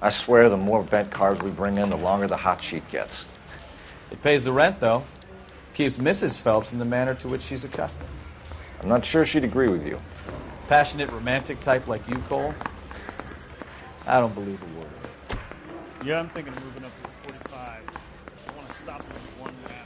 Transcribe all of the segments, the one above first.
I swear the more bent cars we bring in, the longer the hot sheet gets. It pays the rent, though. Keeps Mrs. Phelps in the manner to which she's accustomed. I'm not sure she'd agree with you. Passionate, romantic type like you, Cole? I don't believe a word of it. Yeah, I'm thinking of moving up to the 45. I want to stop him with one round.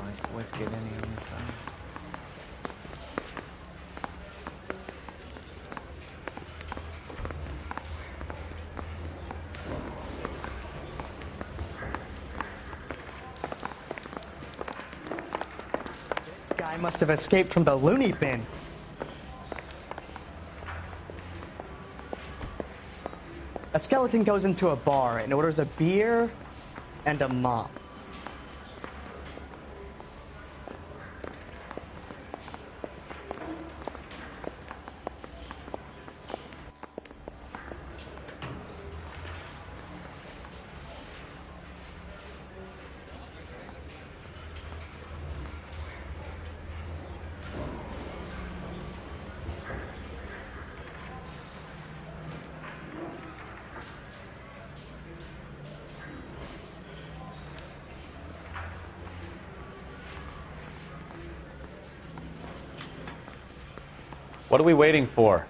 Nice boys get any on this side. This guy must have escaped from the loony bin. A skeleton goes into a bar and orders a beer and a mop. What are we waiting for?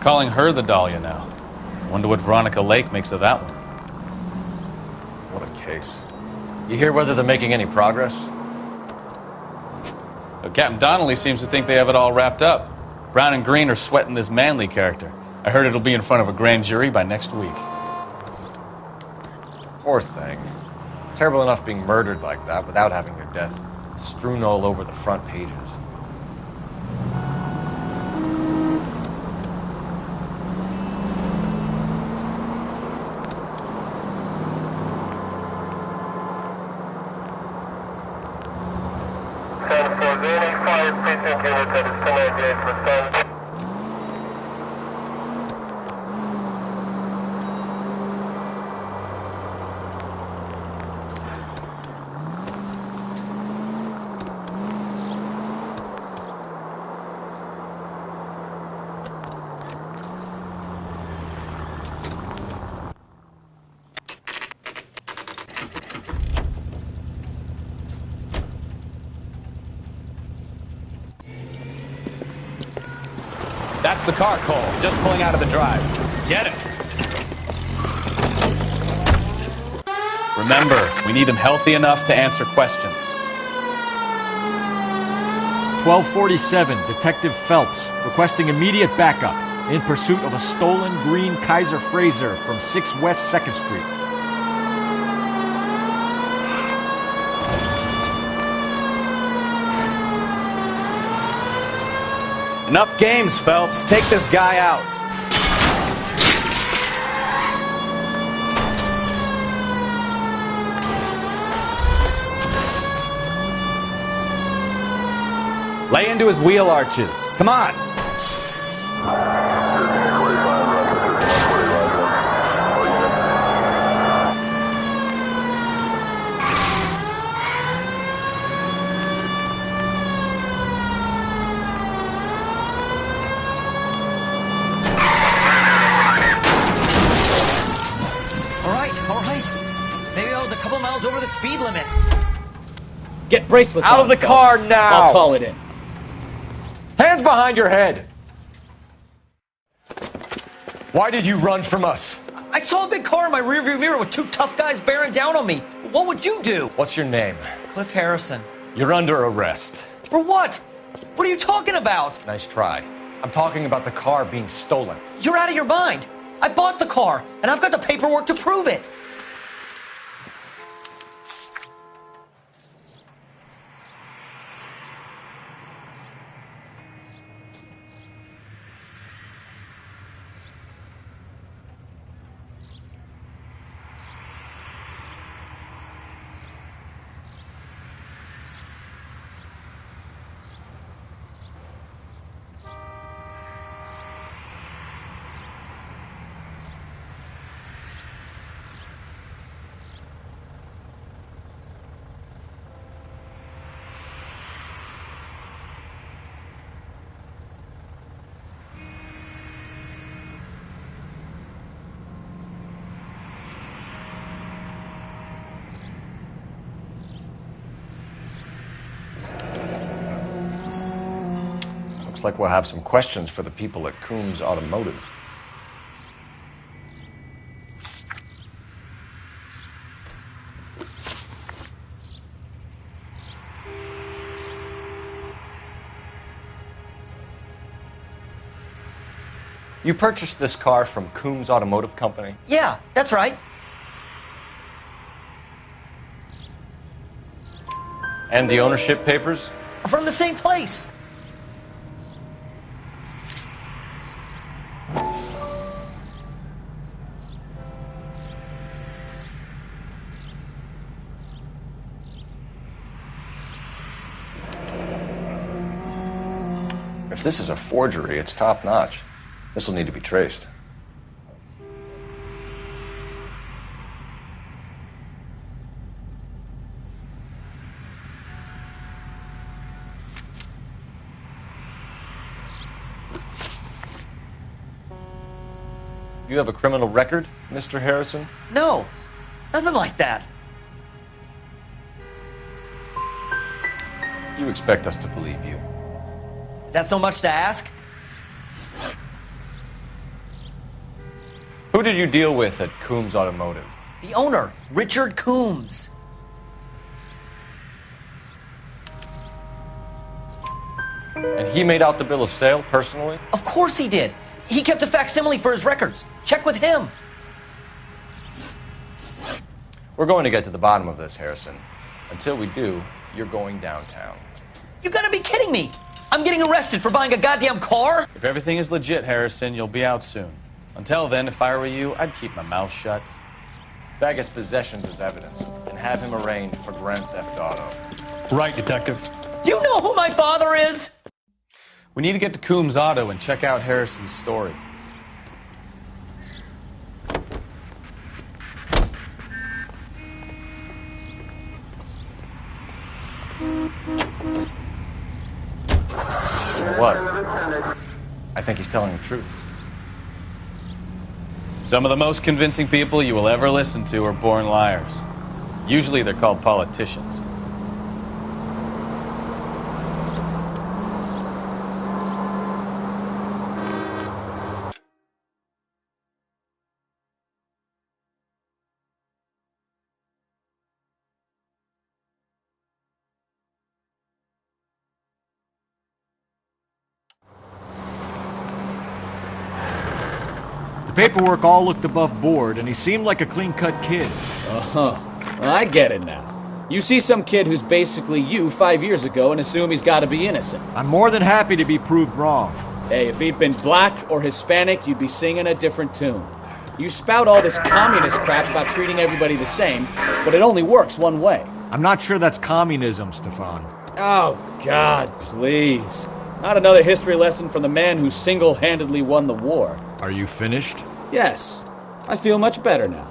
calling her the Dahlia now. Wonder what Veronica Lake makes of that one. What a case. You hear whether they're making any progress? Captain Donnelly seems to think they have it all wrapped up. Brown and Green are sweating this Manley character. I heard it'll be in front of a grand jury by next week. Poor thing. Terrible enough being murdered like that without having your death strewn all over the front pages. That's the car, Cole. Just pulling out of the drive. Get it. Remember, we need him healthy enough to answer questions. 1247, Detective Phelps, requesting immediate backup in pursuit of a stolen green Kaiser Frazer from 6 West 2nd Street. Enough games, Phelps. Take this guy out. Lay into his wheel arches. Come on. Over the speed limit. Get bracelets Out on, of the Phelps. car now! I'll call it in. Hands behind your head! Why did you run from us? I saw a big car in my rearview mirror with 2 tough guys bearing down on me. What would you do? What's your name? Cliff Harrison. You're under arrest. For what? What are you talking about? Nice try. I'm talking about the car being stolen. You're out of your mind. I bought the car, and I've got the paperwork to prove it. Looks like we'll have some questions for the people at Coombs Automotive. You purchased this car from Coombs Automotive Company? Yeah, that's right. And the ownership papers? From the same place. If this is a forgery, it's top-notch. This will need to be traced. You have a criminal record, Mr. Harrison? No, nothing like that. You expect us to believe you. Is that so much to ask? Who did you deal with at Coombs Automotive? The owner, Richard Coombs. And he made out the bill of sale personally? Of course he did. He kept a facsimile for his records. Check with him. We're going to get to the bottom of this, Harrison. Until we do, you're going downtown. You gotta be kidding me. I'm getting arrested for buying a goddamn car? If everything is legit, Harrison, you'll be out soon. Until then, if I were you, I'd keep my mouth shut. Bag his possessions as evidence and have him arraigned for grand theft auto. Right, Detective. Do you know who my father is? We need to get to Coombs Auto and check out Harrison's story. You know what? I think he's telling the truth. Some of the most convincing people you will ever listen to are born liars. Usually they're called politicians. The paperwork all looked above board, and he seemed like a clean-cut kid. Well, I get it now. You see some kid who's basically you 5 years ago and assume he's got to be innocent. I'm more than happy to be proved wrong. Hey, if he'd been black or Hispanic, you'd be singing a different tune. You spout all this communist crap about treating everybody the same, but it only works one way. I'm not sure that's communism, Stefan. Oh, God, please. Not another history lesson from the man who single-handedly won the war. Are you finished? Yes, I feel much better now.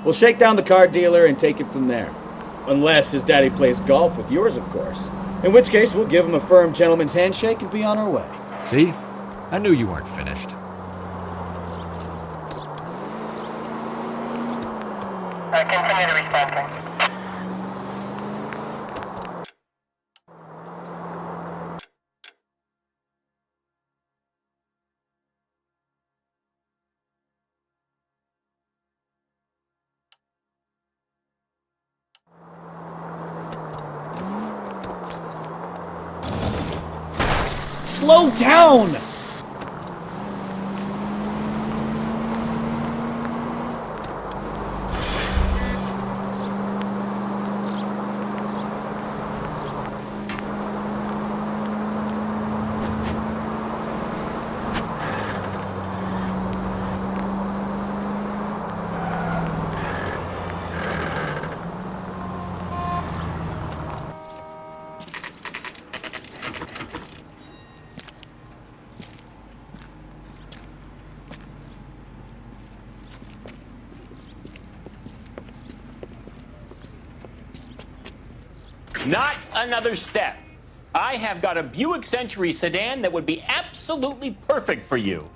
We'll shake down the car dealer and take it from there. Unless his daddy plays golf with yours, of course. In which case, we'll give him a firm gentleman's handshake and be on our way. See? I knew you weren't finished. Continue to respond, please. Slow down! Not another step. I have got a Buick Century sedan that would be absolutely perfect for you.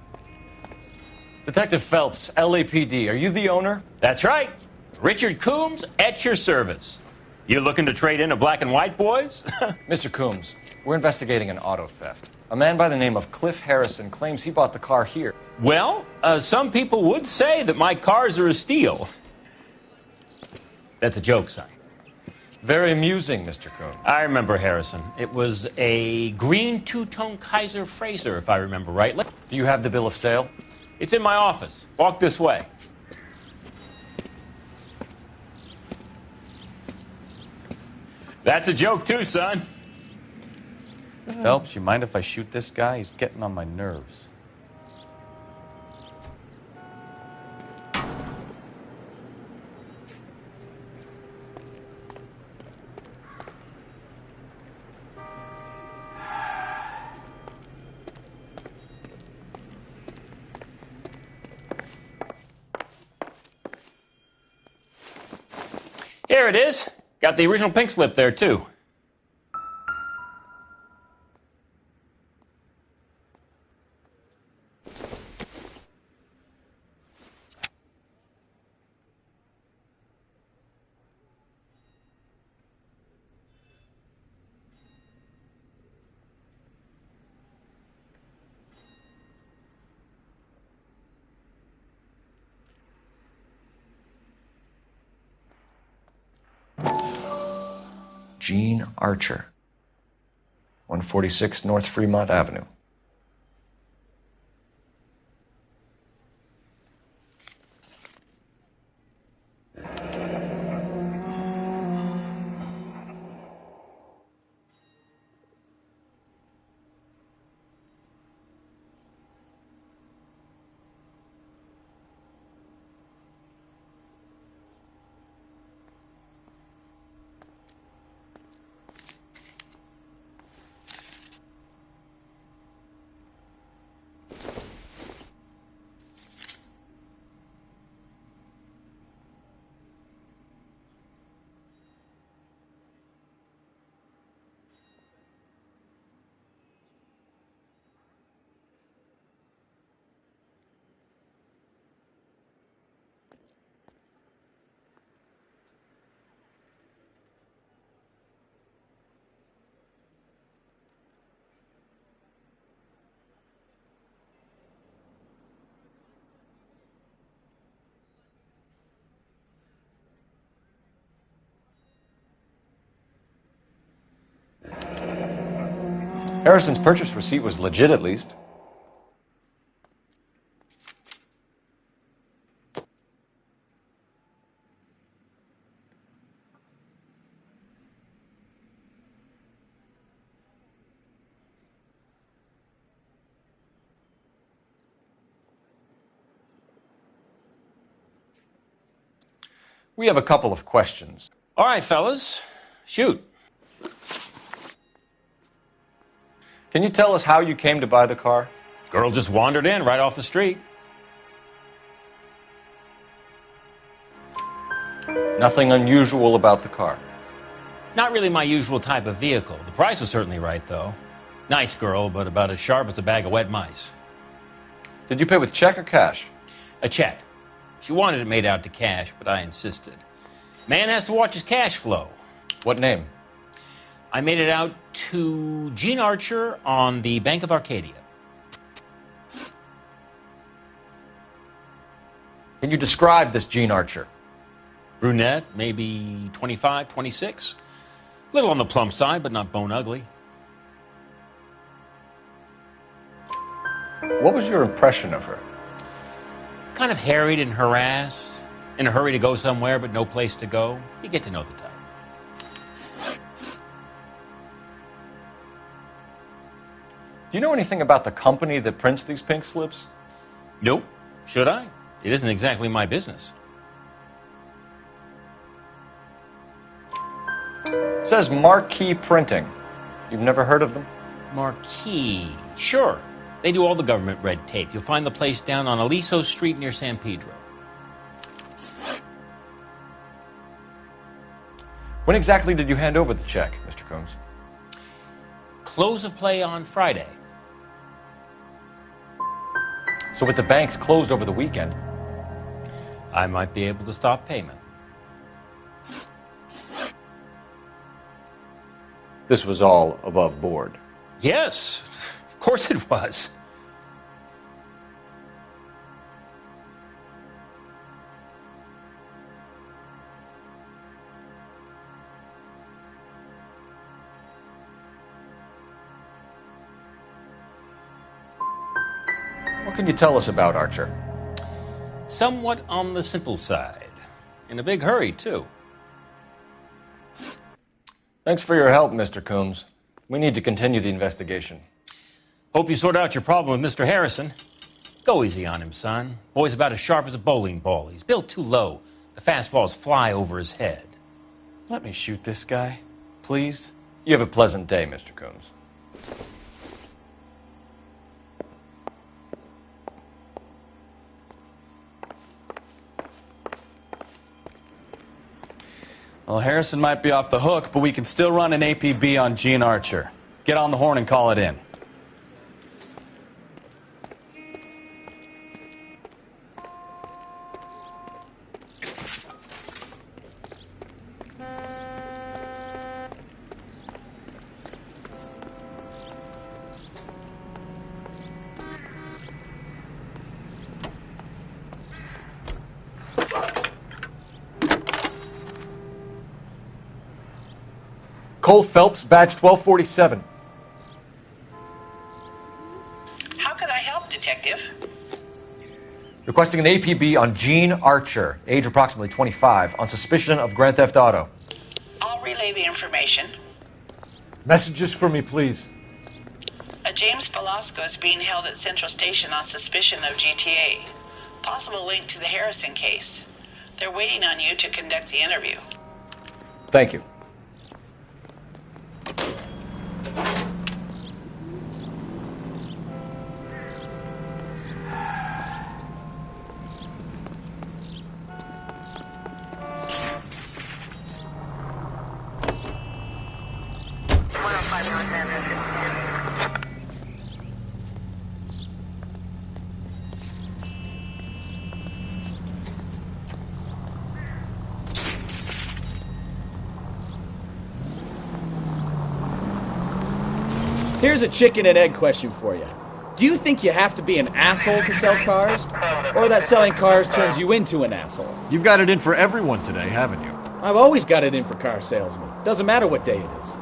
Detective Phelps, LAPD, are you the owner? That's right. Richard Coombs at your service. You looking to trade in a black and white, boys? Mr. Coombs, we're investigating an auto theft. A man by the name of Cliff Harrison claims he bought the car here. Well, some people would say that my cars are a steal. That's a joke, son. Very amusing, Mr. Coombs. I remember Harrison. It was a green two-tone Kaiser Frazer, if I remember right. Do you have the bill of sale? It's in my office. Walk this way. That's a joke, too, son. Phelps, you mind if I shoot this guy? He's getting on my nerves. Here it is. Got the original pink slip there, too. Gene Archer, 146 North Fremont Avenue. Harrison's purchase receipt was legit, at least. We have a couple of questions. All right, fellas, shoot. Can you tell us how you came to buy the car? Girl just wandered in right off the street. Nothing unusual about the car. Not really my usual type of vehicle. The price was certainly right, though. Nice girl, but about as sharp as a bag of wet mice. Did you pay with check or cash? A check. She wanted it made out to cash, but I insisted. Man has to watch his cash flow. What name? I made it out to Gene Archer on the Bank of Arcadia. Can you describe this Gene Archer? Brunette, maybe 25, 26. Little on the plump side, but not bone ugly. What was your impression of her? Kind of harried and harassed. In a hurry to go somewhere, but no place to go. You get to know the type. Do you know anything about the company that prints these pink slips? Nope. Should I? It isn't exactly my business. It says Marquee Printing. You've never heard of them? Marquee. Sure. They do all the government red tape. You'll find the place down on Aliso Street near San Pedro. When exactly did you hand over the check, Mr. Combs? Close of play on Friday. So with the banks closed over the weekend, I might be able to stop payment. this was all above board. Yes, of course it was. What can you tell us about Archer? Somewhat on the simple side. In a big hurry, too. Thanks for your help, Mr. Combs. We need to continue the investigation. Hope you sort out your problem with Mr. Harrison. Go easy on him, son. Boy's about as sharp as a bowling ball. He's built too low. The fastballs fly over his head. Let me shoot this guy, please. You have a pleasant day, Mr. Combs. Well, Harrison might be off the hook, but we can still run an APB on Gene Archer. Get on the horn and call it in. Cole Phelps, badge 1247. How can I help, Detective? Requesting an APB on Gene Archer, age approximately 25, on suspicion of Grand Theft Auto. I'll relay the information. Messages for me, please. A James Velasco is being held at Central Station on suspicion of GTA. Possible link to the Harrison case. They're waiting on you to conduct the interview. Thank you. Here's a chicken and egg question for you. Do you think you have to be an asshole to sell cars? Or that selling cars turns you into an asshole? You've got it in for everyone today, haven't you? I've always got it in for car salesmen. Doesn't matter what day it is.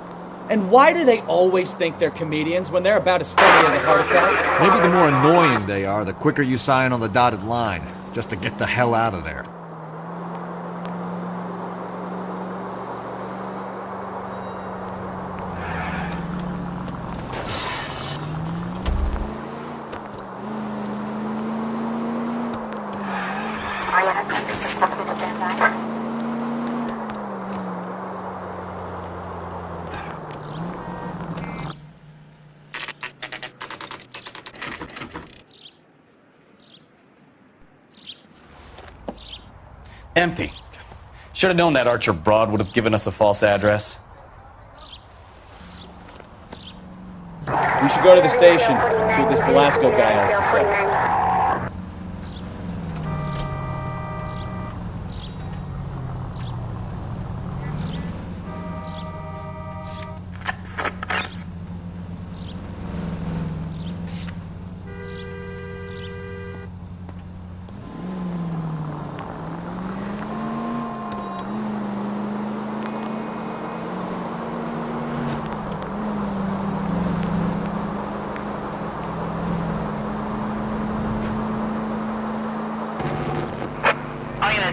And why do they always think they're comedians when they're about as funny as a heart attack? Maybe the more annoying they are, the quicker you sign on the dotted line, just to get the hell out of there. Empty. Should have known that Archer broad would have given us a false address. We should go to the station, see what this Velasco guy has to say.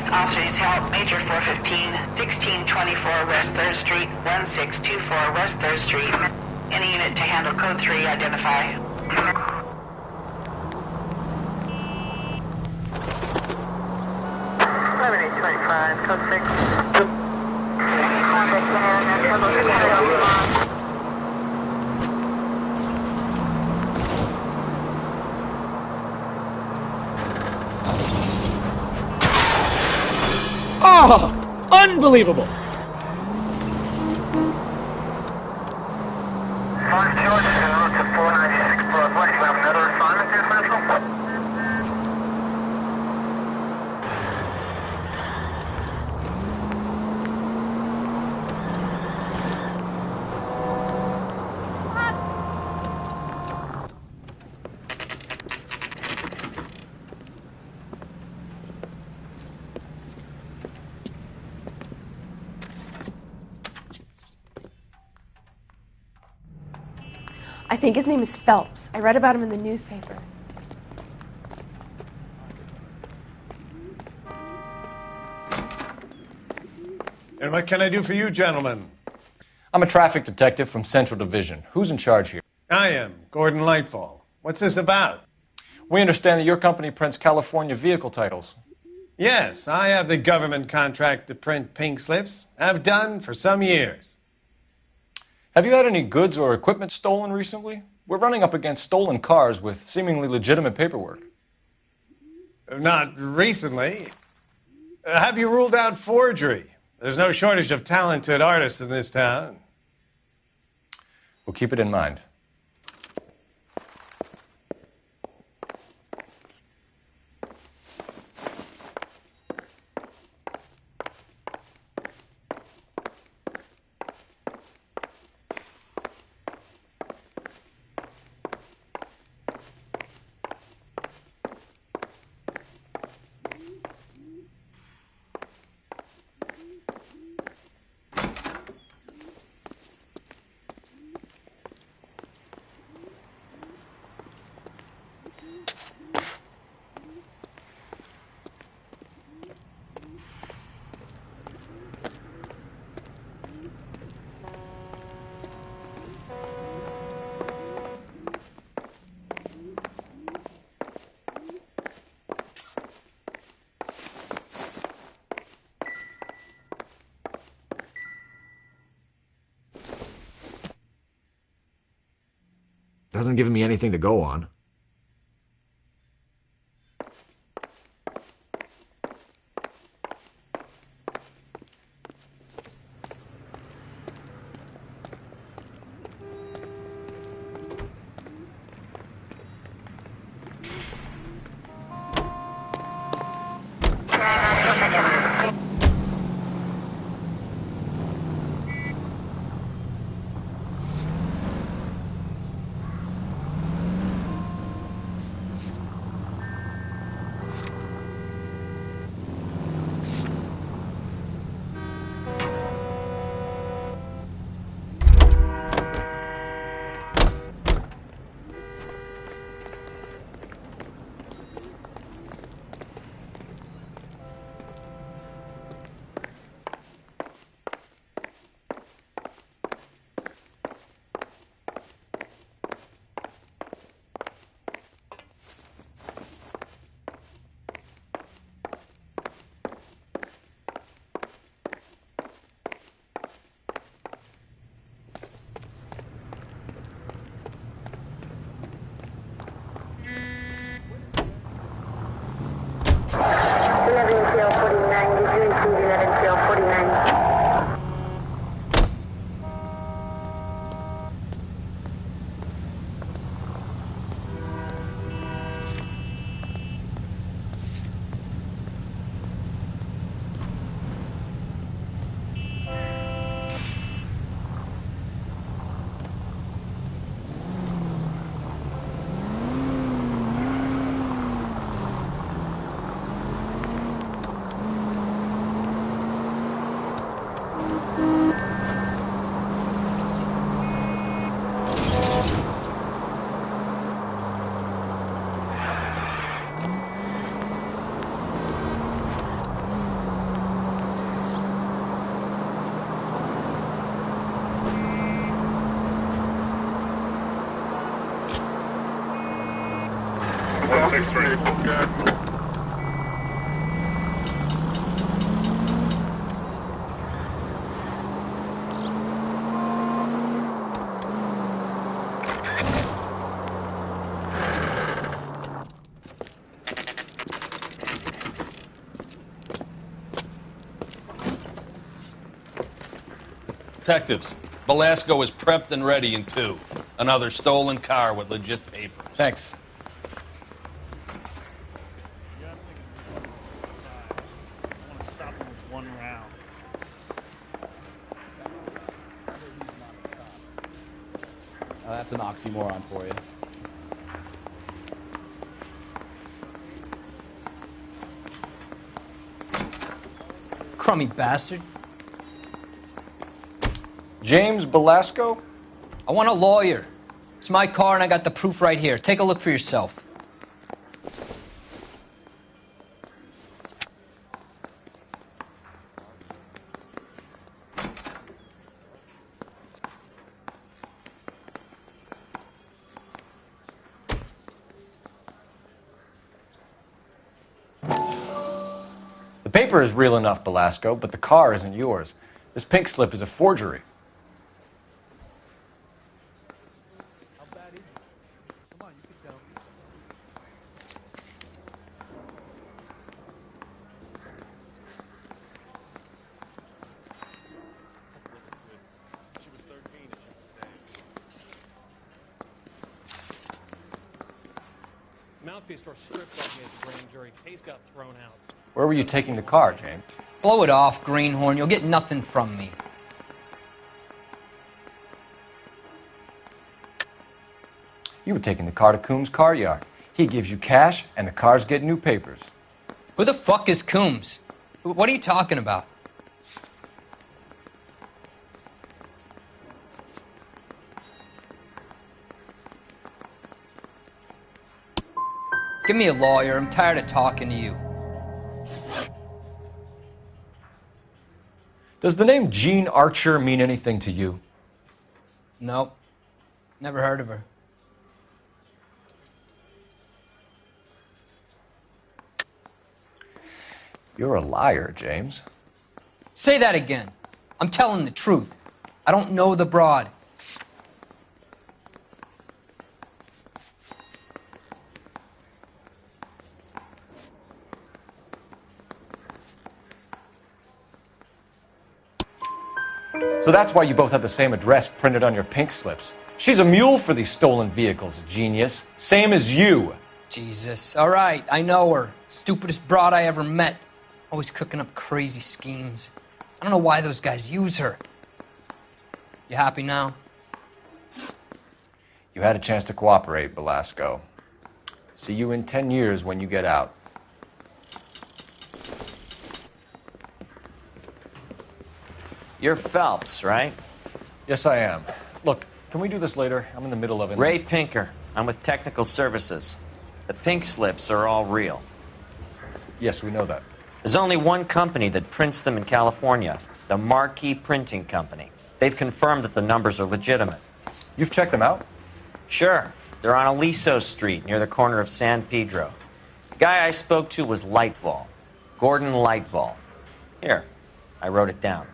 Officers help Major 415, 1624 West 3rd Street, 1624 West 3rd Street. Any unit to handle code 3, identify. Code 6. Oh, unbelievable! I think his name is Phelps. I read about him in the newspaper. And what can I do for you, gentlemen? I'm a traffic detective from Central Division. Who's in charge here? I am, Gordon Lightfall. What's this about? We understand that your company prints California vehicle titles. Yes, I have the government contract to print pink slips. I've done for some years. Have you had any goods or equipment stolen recently? We're running up against stolen cars with seemingly legitimate paperwork. Not recently. Have you ruled out forgery? There's no shortage of talented artists in this town. We'll keep it in mind. Hasn't given me anything to go on. Detectives, Velasco is prepped and ready in 2. Another stolen car with legit papers. Thanks. I want to stop him with 1 round. That's an oxymoron for you. Crummy bastard. James Belasco? I want a lawyer. It's my car and I got the proof right here. Take a look for yourself. The paper is real enough, Belasco, but the car isn't yours. This pink slip is a forgery. Mouthpiece store stripped on me at the grand jury. Case got thrown out. Where were you taking the car, James? Blow it off, greenhorn. You'll get nothing from me. You were taking the car to Coombs' car yard. He gives you cash, and the cars get new papers. Who the fuck is Coombs? What are you talking about? Give me a lawyer. I'm tired of talking to you. Does the name Jean Archer mean anything to you? Nope. Never heard of her. You're a liar, James. Say that again. I'm telling the truth. I don't know the broad. So that's why you both have the same address printed on your pink slips. She's a mule for these stolen vehicles, genius. Same as you. Jesus. All right, I know her. Stupidest broad I ever met. Always cooking up crazy schemes. I don't know why those guys use her. You happy now? You had a chance to cooperate, Belasco. See you in 10 years when you get out. You're Phelps, right? Yes, I am. Look, can we do this later? I'm in the middle of it. Ray Pinker. I'm with Technical Services. The pink slips are all real. Yes, we know that. There's only one company that prints them in California, the Marquee Printing Company. They've confirmed that the numbers are legitimate. You've checked them out? Sure. They're on Aliso Street, near the corner of San Pedro. The guy I spoke to was Lightval. Gordon Lightval. Here, I wrote it down.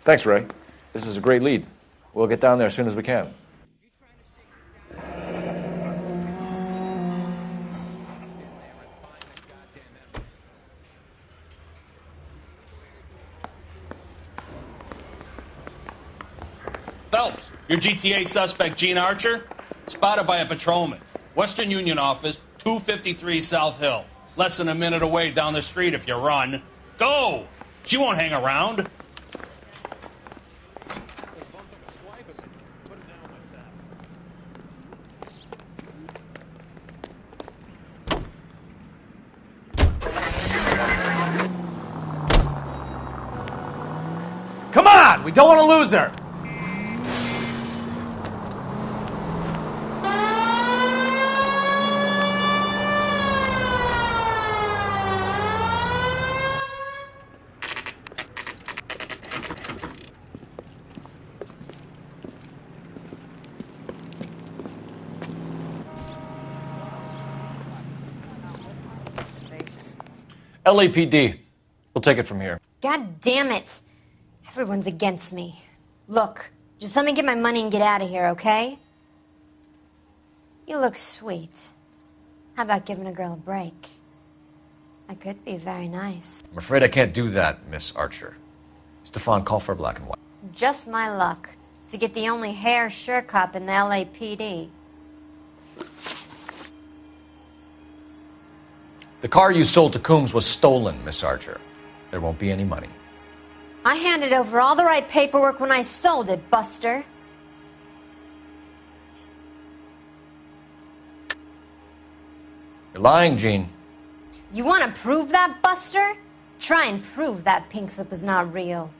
Thanks, Ray. This is a great lead. We'll get down there as soon as we can. Phelps, your GTA suspect, Gene Archer, spotted by a patrolman. Western Union office, 253 South Hill. Less than a minute away down the street if you run. Go! She won't hang around. Come on! We don't want to lose her! LAPD. We'll take it from here. God damn it. Everyone's against me. Look, just let me get my money and get out of here, okay? You look sweet. How about giving a girl a break? I could be very nice. I'm afraid I can't do that, Miss Archer. Stefan, call for black and white. Just my luck to get the only hair sure cop in the LAPD. The car you sold to Coombs was stolen, Miss Archer. There won't be any money. I handed over all the right paperwork when I sold it, Buster. You're lying, Gene. You want to prove that, Buster? Try and prove that pink slip is not real.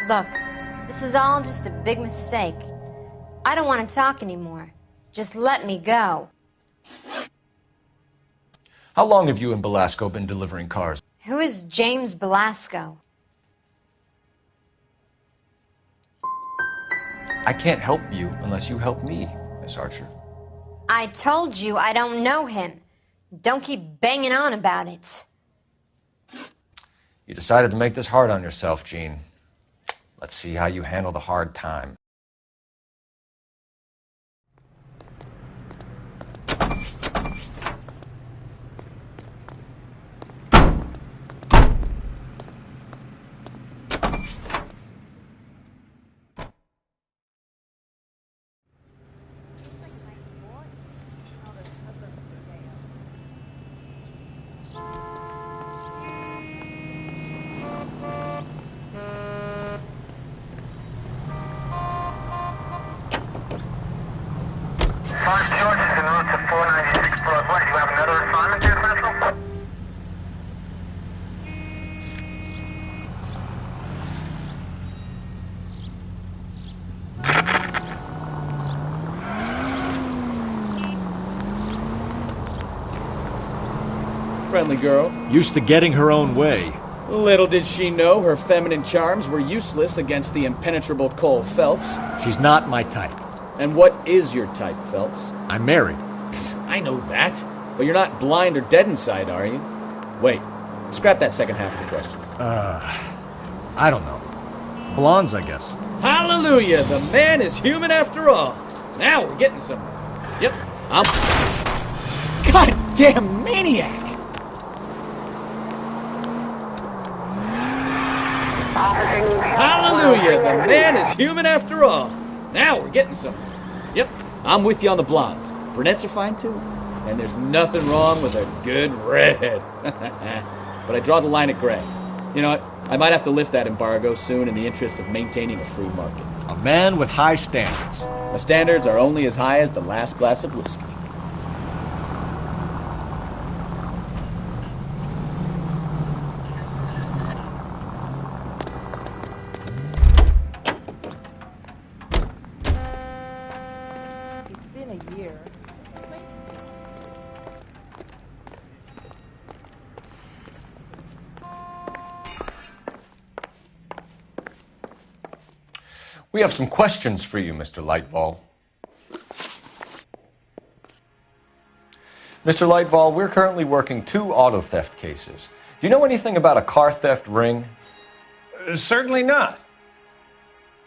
Look, this is all just a big mistake. I don't want to talk anymore. Just let me go. How long have you and Belasco been delivering cars? Who is James Belasco? I can't help you unless you help me, Miss Archer. I told you I don't know him. Don't keep banging on about it. You decided to make this hard on yourself, Gene. Let's see how you handle the hard time. Friendly girl. Used to getting her own way. Little did she know her feminine charms were useless against the impenetrable Cole Phelps. She's not my type. And what is your type, Phelps? I'm married. I know that. But you're not blind or dead inside, are you? Wait, scrap that second half of the question. I don't know. Blondes, I guess. Hallelujah! The man is human after all. Now we're getting somewhere. Yep, I'm... Goddamn maniac! Hallelujah! The man is human after all. Now we're getting somewhere. Yep, I'm with you on the blondes. Brunettes are fine too. And there's nothing wrong with a good redhead. But I draw the line at gray. You know what? I might have to lift that embargo soon in the interest of maintaining a free market. A man with high standards. My standards are only as high as the last glass of whiskey. It's been a year. We have some questions for you, Mr. Lightval. Mr. Lightval, we're currently working 2 auto theft cases. Do you know anything about a car theft ring? Certainly not.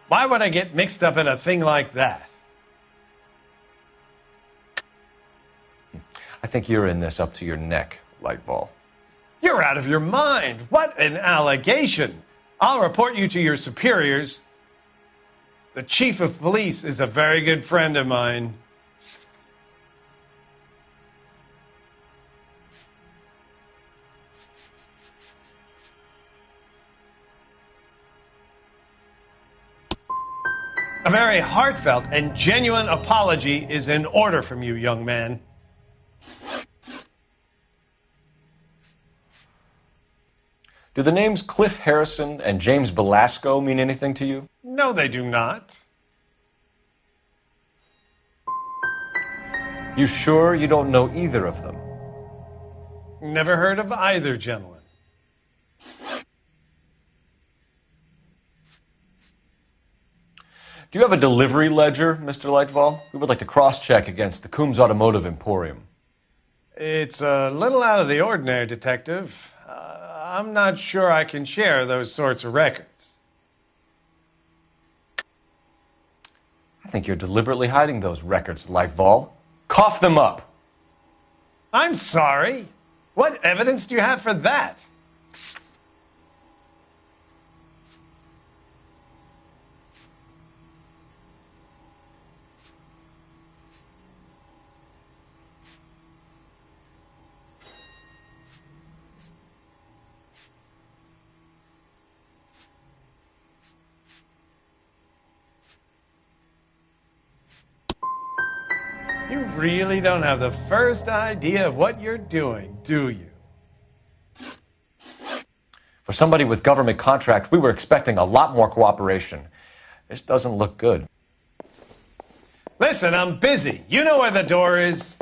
Why would I get mixed up in a thing like that? I think you're in this up to your neck, Lightval. You're out of your mind. What an allegation. I'll report you to your superiors. The chief of police is a very good friend of mine. A very heartfelt and genuine apology is in order from you, young man. Do the names Cliff Harrison and James Belasco mean anything to you? No, they do not. You sure you don't know either of them? Never heard of either gentleman. Do you have a delivery ledger, Mr. Lightval? We would like to cross-check against the Coombs Automotive Emporium. It's a little out of the ordinary, Detective. I'm not sure I can share those sorts of records. I think you're deliberately hiding those records, Lightval. Cough them up! I'm sorry. What evidence do you have for that? You really don't have the first idea of what you're doing, do you? For somebody with government contracts, we were expecting a lot more cooperation. This doesn't look good. Listen, I'm busy. You know where the door is.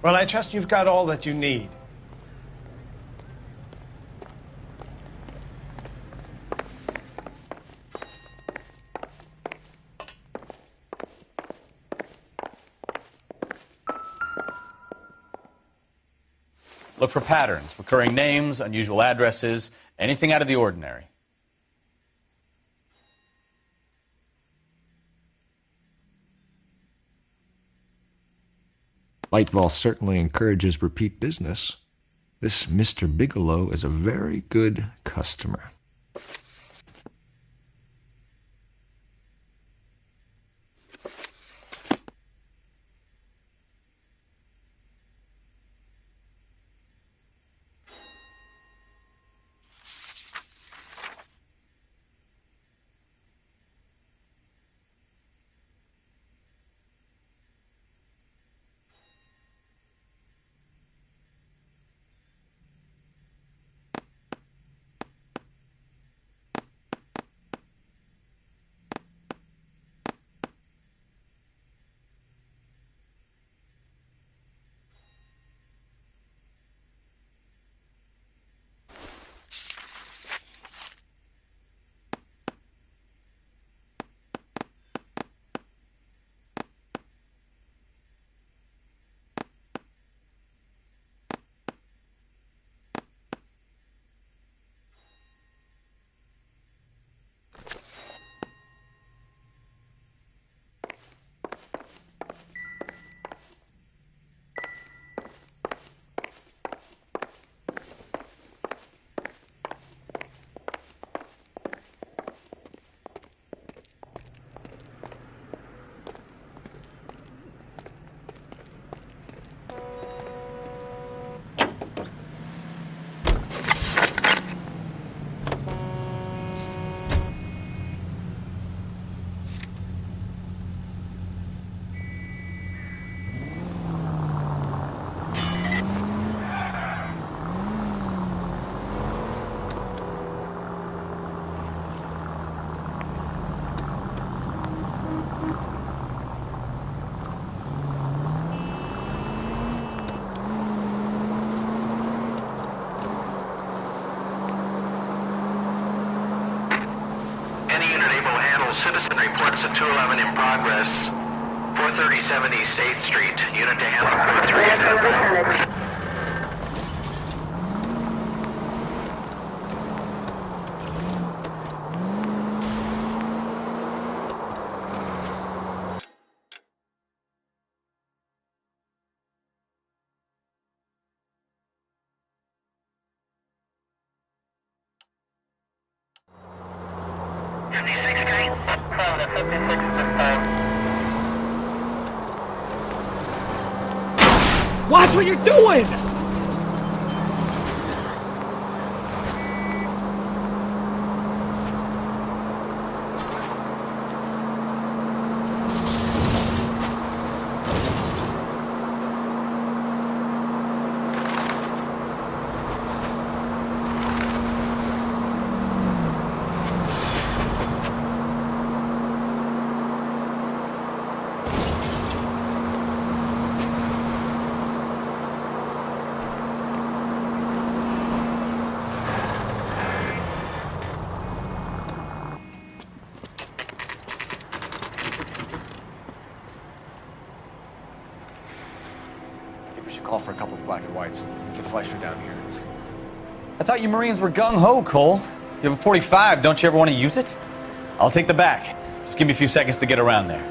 Well, I trust you've got all that you need. Look for patterns, recurring names, unusual addresses, anything out of the ordinary. Lightval certainly encourages repeat business. This Mr. Bigelow is a very good customer. citizen reports a 211 in progress. 437 East 8th Street. Unit to handle code 3. Watch what you're doing! We should call for a couple of black and whites. Get Fleischer down here. I thought you Marines were gung-ho, Cole. You have a 45, don't you ever want to use it? I'll take the back. Just give me a few seconds to get around there.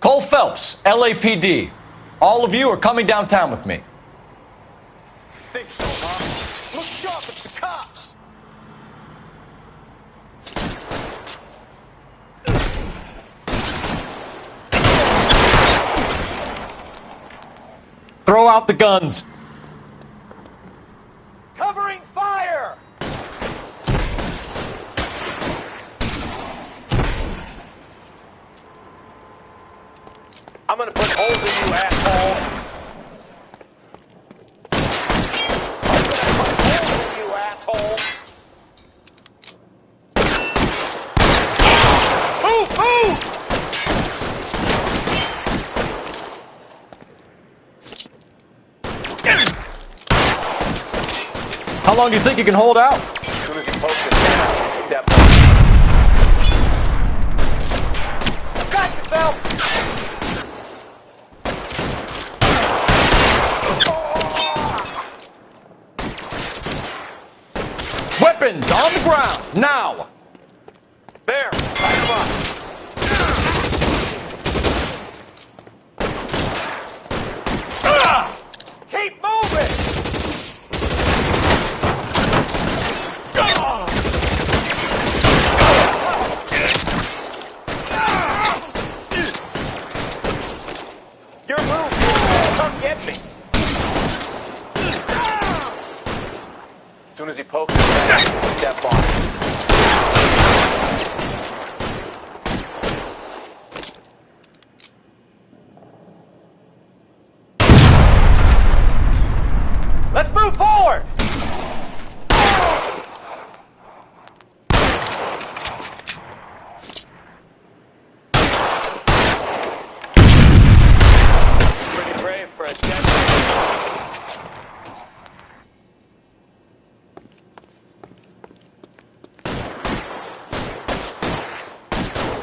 Cole Phelps, LAPD. All of you are coming downtown with me. Think so, huh? Look sharp, it's the cops! Throw out the guns. Covering fire! I'm gonna put holes in you, asshole! I'm gonna put holes in you, asshole! Move, move! How long do you think you can hold out? As soon as he pokes his head out, step up. Got you, Phelps! Weapons on the ground, now! There, light him up. Keep moving! Your move, come get me! As soon as he pokes his head, step on it. Let's move forward! Pretty brave for a dead man.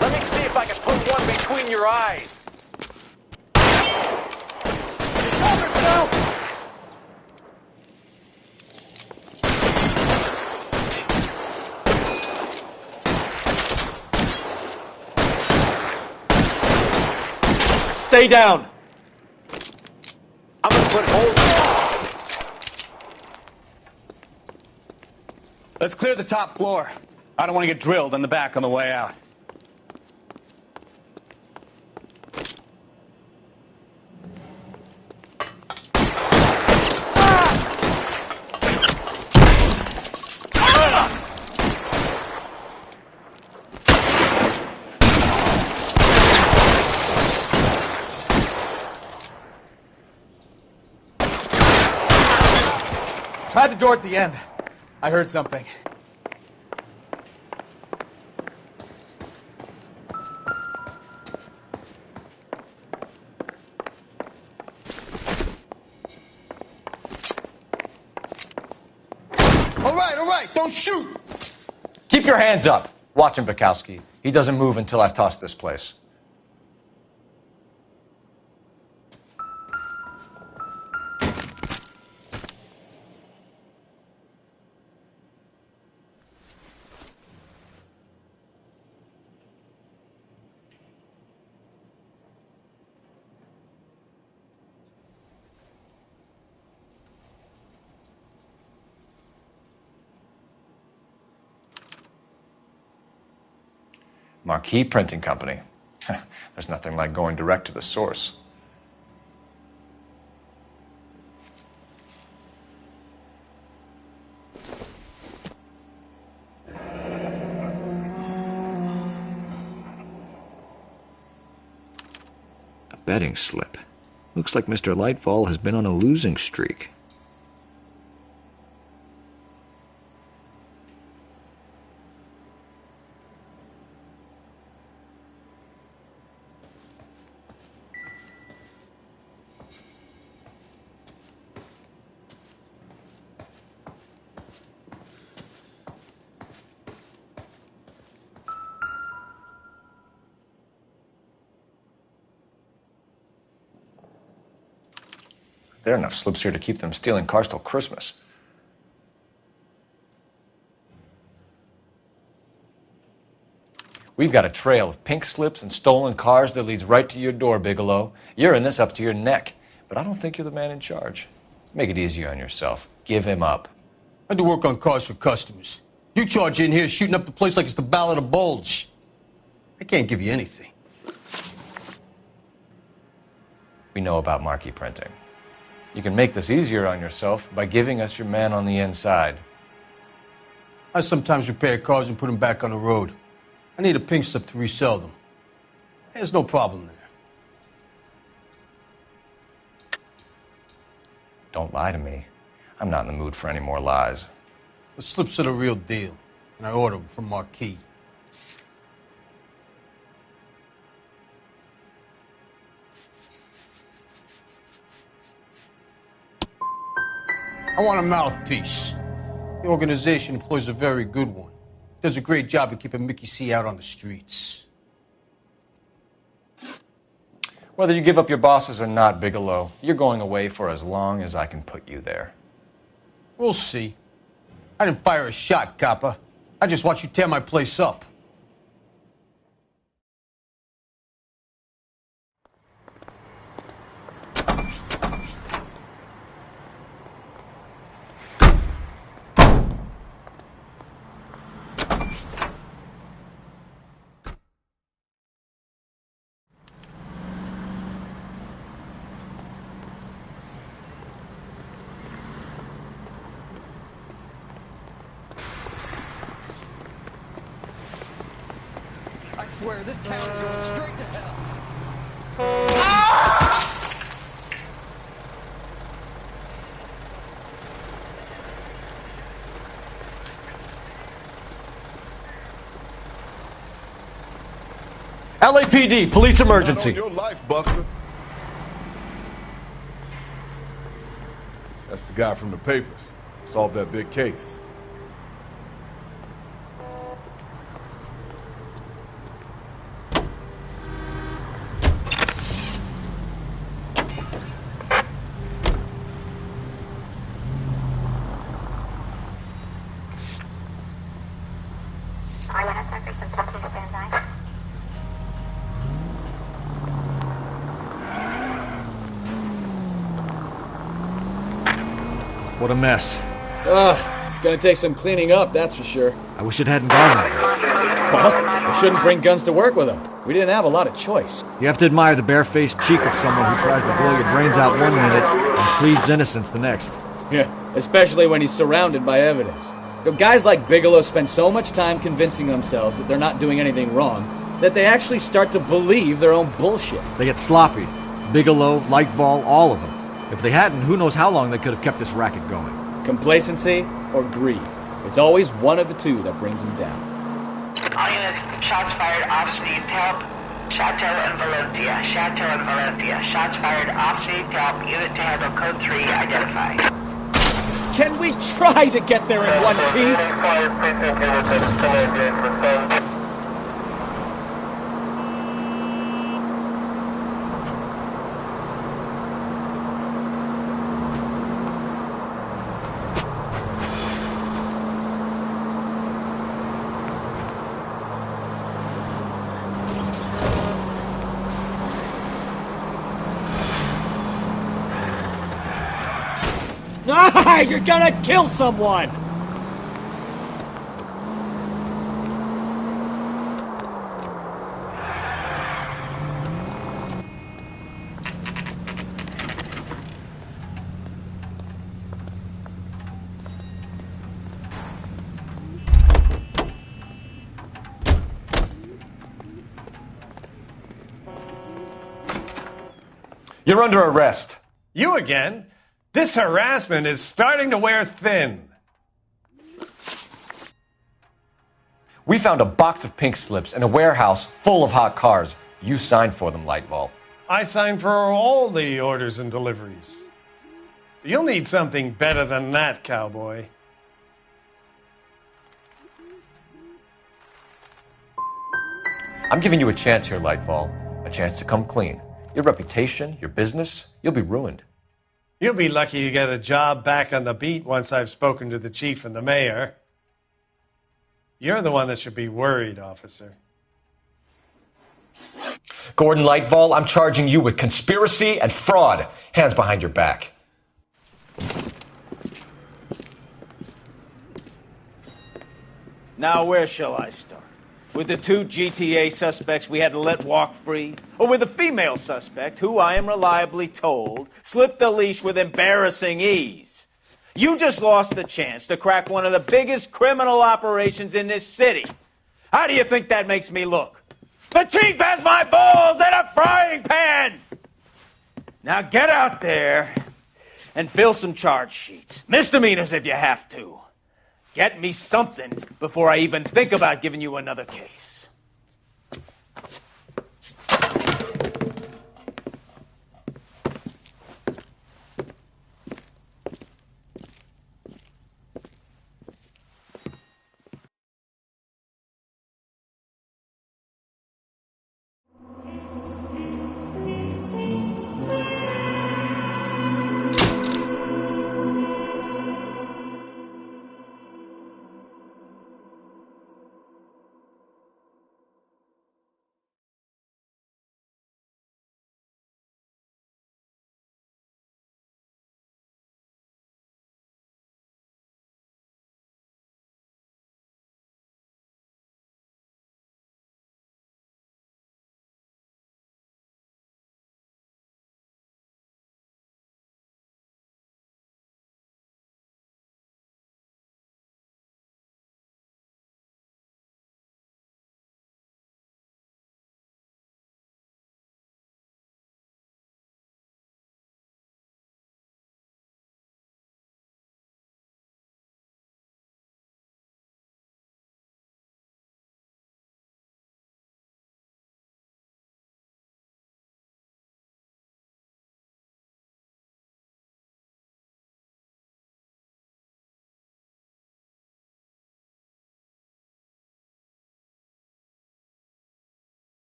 Let me see if I can put one between your eyes. Cover yourself! Stay down. I'm gonna put holes in. Let's clear the top floor. I don't want to get drilled in the back on the way out. Try the door at the end. I heard something. All right, don't shoot! Keep your hands up. Watch him, Bukowski. He doesn't move until I've tossed this place. Marquee Printing Company. There's nothing like going direct to the source. A betting slip. Looks like Mr. Lightfall has been on a losing streak. There are enough slips here to keep them stealing cars till Christmas. We've got a trail of pink slips and stolen cars that leads right to your door, Bigelow. You're in this up to your neck, but I don't think you're the man in charge. Make it easier on yourself. Give him up. I do work on cars for customers. You charge in here shooting up the place like it's the Ballad of Bulge. I can't give you anything. We know about marquee printing. You can make this easier on yourself by giving us your man on the inside. I sometimes repair cars and put them back on the road. I need a pink slip to resell them. There's no problem there. Don't lie to me. I'm not in the mood for any more lies. The slips are the real deal, and I order them from Marquee. I want a mouthpiece. The organization employs a very good one. Does a great job of keeping Mickey C out on the streets. Whether you give up your bosses or not, Bigelow, you're going away for as long as I can put you there. We'll see. I didn't fire a shot, copper. I just watched you tear my place up. I swear, this town is going straight to hell. LAPD, police emergency. Not on your life, Buster. That's the guy from the papers. Solved that big case. What a mess. Gonna take some cleaning up, that's for sure. I wish it hadn't gone that way. Well, we shouldn't bring guns to work with them. We didn't have a lot of choice. You have to admire the barefaced cheek of someone who tries to blow your brains out one minute and pleads innocence the next. Yeah, especially when he's surrounded by evidence. You know, guys like Bigelow spend so much time convincing themselves that they're not doing anything wrong that they actually start to believe their own bullshit. They get sloppy. Bigelow, Lightfall, all of them. If they hadn't, who knows how long they could have kept this racket going. Complacency or greed? It's always one of the two that brings them down. All units, shots fired, officer needs help. Chateau and Valencia. Chateau and Valencia. Shots fired, officer needs help. Unit to handle code 3 identified. Can we try to get there in one piece? Ah, you're gonna kill someone! You're under arrest. You again? This harassment is starting to wear thin. We found a box of pink slips in a warehouse full of hot cars. You signed for them, Lightball. I signed for all the orders and deliveries. You'll need something better than that, cowboy. I'm giving you a chance here, Lightball. A chance to come clean. Your reputation, your business, you'll be ruined. You'll be lucky to get a job back on the beat once I've spoken to the chief and the mayor. You're the one that should be worried, officer. Gordon Lightball, I'm charging you with conspiracy and fraud. Hands behind your back. Now, where shall I start? With the 2 GTA suspects we had to let walk free? Or with the female suspect, who I am reliably told slipped the leash with embarrassing ease? You just lost the chance to crack one of the biggest criminal operations in this city. How do you think that makes me look? The chief has my balls in a frying pan! Now get out there and fill some charge sheets. Misdemeanors if you have to. Get me something before I even think about giving you another case.